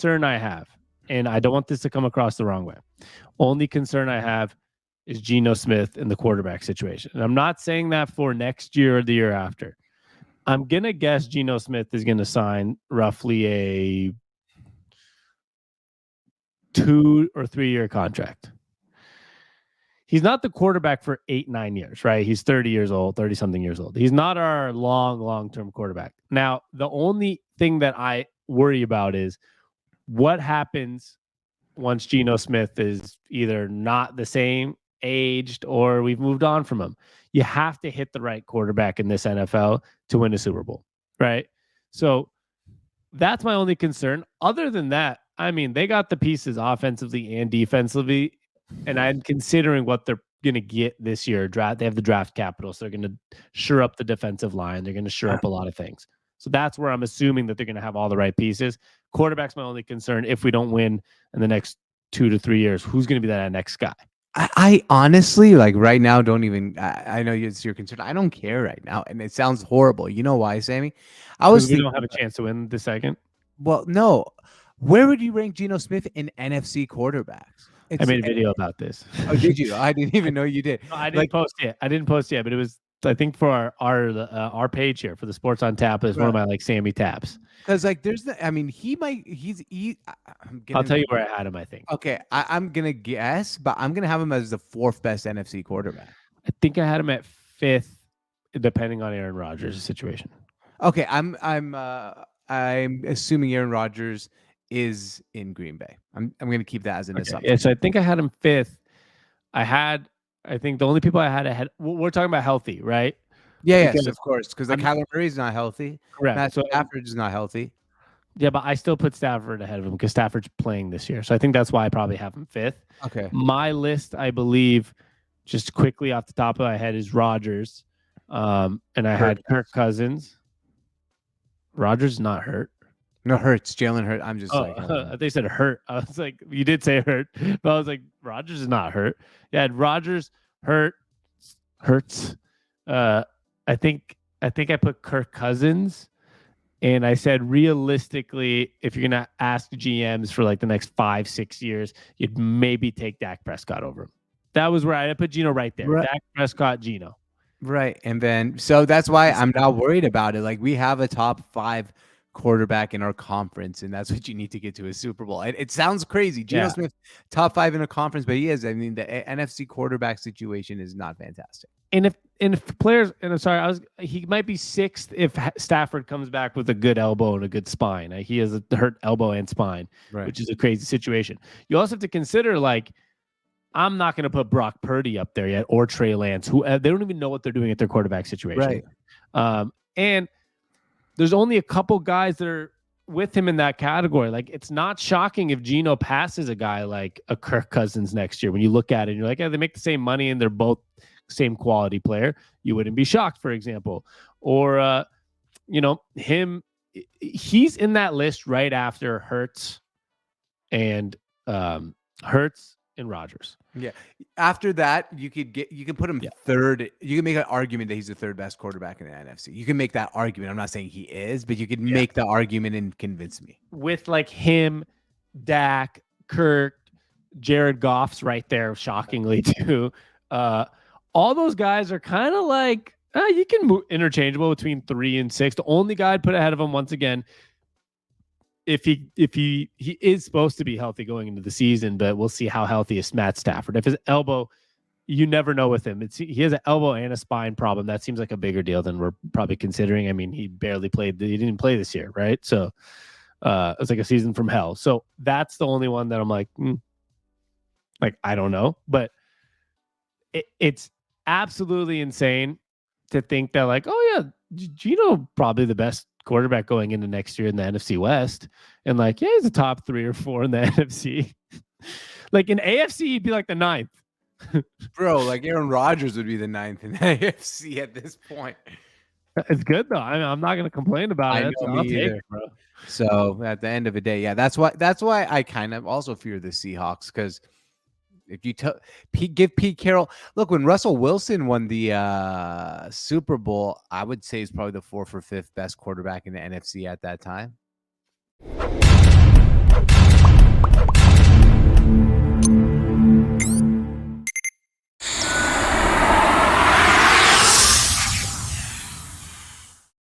concern I have, and I don't want this to come across the wrong way, only concern I have is Geno Smith in the quarterback situation. And I'm not saying that for next year or the year after. I'm going to guess Geno Smith is going to sign roughly a 2 or 3 year contract. He's not the quarterback for 8-9 years, right? He's 30 years old, 30 something years old. He's not our long-term quarterback. Now, the only thing that I worry about is what happens once Geno Smith is either not the same aged or we've moved on from him. You have to hit the right quarterback in this NFL to win a Super Bowl, right? So that's my only concern. Other than that, I mean, they got the pieces offensively and defensively, and I'm considering what they're going to get this year. They have the draft capital, so they're going to shore up the defensive line. They're going to shore up a lot of things. So that's where I'm assuming that they're going to have all the right pieces. Quarterback's my only concern. If we don't win in the next 2 to 3 years, who's going to be that next guy? I honestly, like right now, don't even, I know it's your concern. I don't care right now. And it sounds horrible. You know why, Sammy? We don't have a chance to win the second. Well, no. Where would you rank Geno Smith in NFC quarterbacks? I made a video about this. Oh, did you? I didn't even know you did. No, I didn't post it. I didn't post it yet, but it was, I think, for our page here for the Sports on Tap is one of my Sammy taps. Because there's I'll tell you where I had him. I think. Okay, I'm gonna guess, but I'm gonna have him as the 4th best NFC quarterback. I think I had him at 5th, depending on Aaron Rodgers' situation. Okay, I'm assuming Aaron Rodgers is in Green Bay. I'm gonna keep that as an assumption. Yeah, so I think I had him 5th. I think the only people I had ahead. We're talking about healthy, right? Yeah, yes, of course, because Kyler Murray's not healthy. Correct. Matt Stafford is not healthy. Yeah, but I still put Stafford ahead of him because Stafford's playing this year. So I think that's why I probably have him 5th. Okay. My list, I believe, just quickly off the top of my head, is Rodgers. And I had Kirk Cousins. Rodgers is not hurt. No, Hurts. Jalen Hurts. I'm just they said hurt. I was like, you did say hurt, but I was like, Rodgers is not hurt. Yeah, I had Rodgers, Hurts. I think I put Kirk Cousins, and I said realistically, if you're gonna ask GMs for like the next 5-6 years, you'd maybe take Dak Prescott over him. That was where I put Geno right there. Right. Dak Prescott, Geno. Right, and then so that's why I'm not worried about it. Like we have a top 5 quarterback in our conference, and that's what you need to get to a Super Bowl. It sounds crazy. Geno Smith, top 5 in a conference, but he is. I mean, the NFC quarterback situation is not fantastic. And if players, and I'm sorry, he might be 6th if Stafford comes back with a good elbow and a good spine. He has a hurt elbow and spine, which is a crazy situation. You also have to consider, like, I'm not going to put Brock Purdy up there yet or Trey Lance, who they don't even know what they're doing at their quarterback situation. Right. And there's only a couple guys that are with him in that category. Like, it's not shocking if Geno passes a guy like a Kirk Cousins next year. When you look at it and you're like, yeah, they make the same money and they're both same quality player, you wouldn't be shocked, for example. Or, he's in that list right after Hurts and Rodgers. Yeah. After that, you can put him 3rd. You can make an argument that he's the 3rd best quarterback in the NFC. You can make that argument. I'm not saying he is, but you can make the argument and convince me. With like him, Dak, Kirk, Jared Goff's right there, shockingly too. All those guys are kind of like you can move interchangeable between 3 and 6. The only guy I'd put ahead of him, once again, if he is supposed to be healthy going into the season, but we'll see how healthy is Matt Stafford. If his elbow, you never know with him. He has an elbow and a spine problem. That seems like a bigger deal than we're probably considering. I mean, he barely played. He didn't play this year, right? So it's like a season from hell. So that's the only one that I'm like, I don't know, but it's absolutely insane to think that, like, oh yeah, Geno probably the best quarterback going into next year in the NFC West, and like, yeah, he's a top 3 or 4 in the NFC. Like in AFC, he'd be like the 9th. Bro, like Aaron Rodgers would be the 9th in the AFC at this point. It's good though. I mean, I'm not going to complain about it. I'll take it, bro. So at the end of the day, yeah, that's why I kind of also fear the Seahawks, because if you give Pete Carroll, look, when Russell Wilson won the Super Bowl, I would say he's probably the 4th or 5th best quarterback in the NFC at that time.